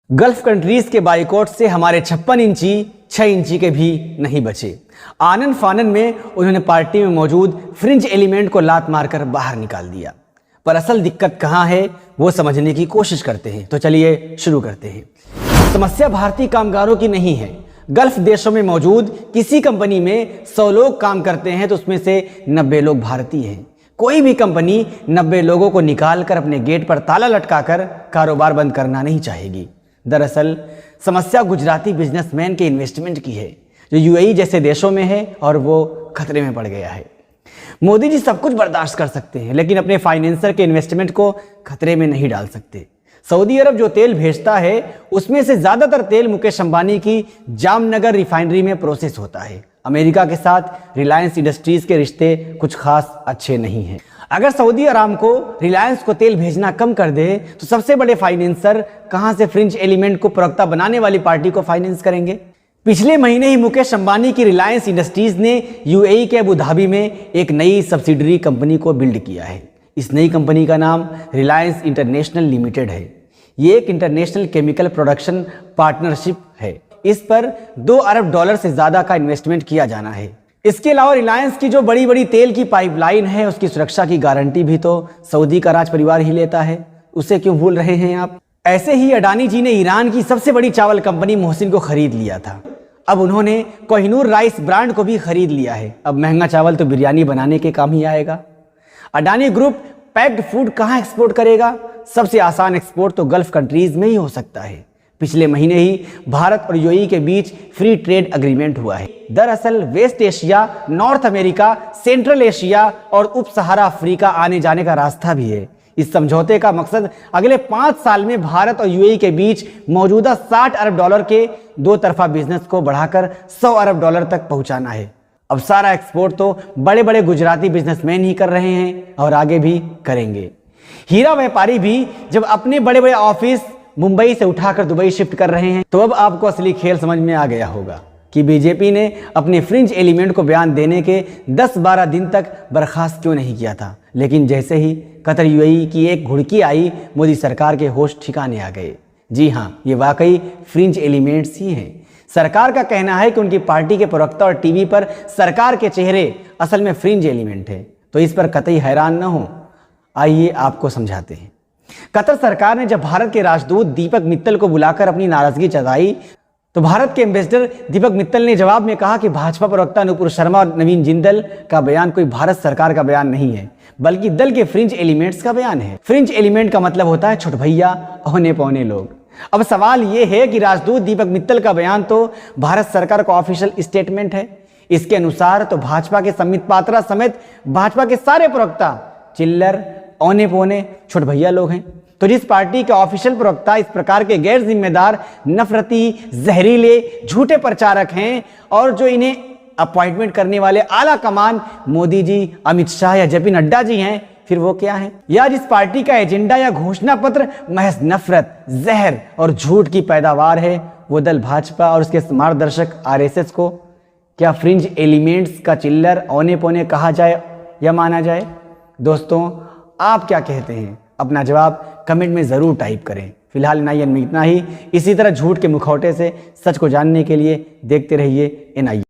Gulf countries के boycott से हमारे 56 इंची 6 इंची के भी नहीं बचे। आनन फानन में उन्होंने पार्टी में मौजूद फ्रिंज एलिमेंट को लात मारकर बाहर निकाल दिया। पर असल दिक्कत कहाँ है वो समझने की कोशिश करते हैं। तो चलिए शुरू करते हैं। समस्या भारतीय कामगारों की नहीं है। गल्फ देशों में मौजूद किसी कंपनी में 100 लोग काम करते हैं तो उसमें से 90 लोग भारतीय हैं। कोई भी कंपनी 90 लोगों को निकालकर अपने गेट पर ताला लटकाकर कारोबार बंद करना नहीं चाहेगी। दरअसल समस्या गुजराती बिजनेसमैन के इन्वेस्टमेंट की है जो यूएई जैसे देशों में है और वो खतरे में पड़ गया है। मोदी जी सब कुछ बर्दाश्त कर सकते हैं लेकिन अपने फाइनेंसर के इन्वेस्टमेंट को खतरे में नहीं डाल सकते। सऊदी अरब जो तेल भेजता है उसमें से ज्यादातर तेल मुकेश अंबानी की जामनगर रिफाइनरी में प्रोसेस होता है। अमेरिका के साथ रिलायंस इंडस्ट्रीज के रिश्ते कुछ खास अच्छे नहीं हैं। अगर सऊदी अरामको रिलायंस को तेल भेजना कम कर दे तो सबसे बड़े फाइनेंसर कहां से फ्रिंज एलिमेंट को प्रवक्ता बनाने वाली पार्टी को फाइनेंस करेंगे। पिछले महीने ही मुकेश अंबानी की रिलायंस इंडस्ट्रीज ने यूएई के अबू धाबी में एक नई सब्सिडरी कंपनी को बिल्ड किया है। इस नई कंपनी का नाम रिलायंस इंटरनेशनल लिमिटेड है। ये एक इंटरनेशनल केमिकल प्रोडक्शन पार्टनरशिप है। इस पर $2 अरब से ज्यादा का इन्वेस्टमेंट किया जाना है। इसके अलावा रिलायंस की जो बड़ी बड़ी तेल की पाइपलाइन है उसकी सुरक्षा की गारंटी भी तो सऊदी का राज परिवार ही लेता है। उसे क्यों भूल रहे हैं आप। ऐसे ही अडानी जी ने ईरान की सबसे बड़ी चावल कंपनी मोहसिन को खरीद लिया था। अब उन्होंने कोहिनूर राइस ब्रांड को भी खरीद लिया है। अब महंगा चावल तो बिरयानी बनाने के काम ही आएगा। अडानी ग्रुप पैक्ड फूड कहां एक्सपोर्ट करेगा। सबसे आसान एक्सपोर्ट तो गल्फ कंट्रीज में ही हो सकता है। पिछले महीने ही भारत और यूएई के बीच फ्री ट्रेड एग्रीमेंट हुआ है। दरअसल West Asia, North America, Central Asia और उप सहारा अफ्रीका आने जाने का रास्ता भी है। इस समझौते का मकसद अगले 5 साल में भारत और यूएई के बीच मौजूदा $60 अरब के दो तरफा बिजनेस को बढ़ाकर $100 अरब तक पहुंचाना है। अब सारा एक्सपोर्ट तो बड़े बड़े गुजराती बिजनेसमैन ही कर रहे हैं और आगे भी करेंगे। हीरा व्यापारी भी जब अपने बड़े बड़े ऑफिस मुंबई से उठाकर दुबई शिफ्ट कर रहे हैं तो अब आपको असली खेल समझ में आ गया होगा कि बीजेपी ने अपने फ्रिंज एलिमेंट को बयान देने के 10-12 दिन तक बर्खास्त क्यों नहीं किया था। लेकिन जैसे ही कतर यूएई की एक घुड़की आई मोदी सरकार के होश ठिकाने आ गए। जी हाँ, ये वाकई फ्रिंज एलिमेंट्स ही हैं। सरकार का कहना है कि उनकी पार्टी के प्रवक्ता और टीवी पर सरकार के चेहरे असल में फ्रिंज एलिमेंट है। तो इस पर कतई हैरान न हो। आइए आपको समझाते हैं। कतर सरकार ने जब भारत के राजदूत दीपक मित्तल को बुलाकर अपनी नाराजगी जताई तो भारत के एम्बेसडर दीपक मित्तल ने जवाब में कहा कि भाजपा प्रवक्ता नुपुर शर्मा और नवीन जिंदल का बयान कोई भारत सरकार का बयान नहीं है बल्कि दल के फ्रिंज एलिमेंट्स का बयान है। फ्रिंज एलिमेंट का मतलब होता है छोट भैया, औने पौने लोग। अब सवाल यह है कि राजदूत दीपक मित्तल का बयान तो भारत सरकार का ऑफिशियल स्टेटमेंट है। इसके अनुसार तो भाजपा के संबित पात्रा समेत भाजपा के सारे प्रवक्ता चिल्लर, औने पौने, छोट भैया लोग हैं। तो जिस पार्टी के ऑफिशियल प्रवक्ता इस प्रकार के गैर जिम्मेदार, नफरती, जहरीले, झूठे प्रचारक हैं और जो इन्हें अपॉइंटमेंट करने वाले आला कमान मोदी जी, अमित शाह या जेपी नड्डा जी हैं, फिर वो क्या है। या जिस पार्टी का एजेंडा या घोषणा पत्र महज नफरत, जहर और झूठ की पैदावार है वो दल भाजपा और उसके मार्गदर्शक आरएसएस को क्या फ्रिंज एलिमेंट्स का चिल्लर, औने पौने कहा जाए या माना जाए। दोस्तों आप क्या कहते हैं, अपना जवाब कमेंट में जरूर टाइप करें। फिलहाल इतना ही। इसी तरह झूठ के मुखौटे से सच को जानने के लिए देखते रहिए NI।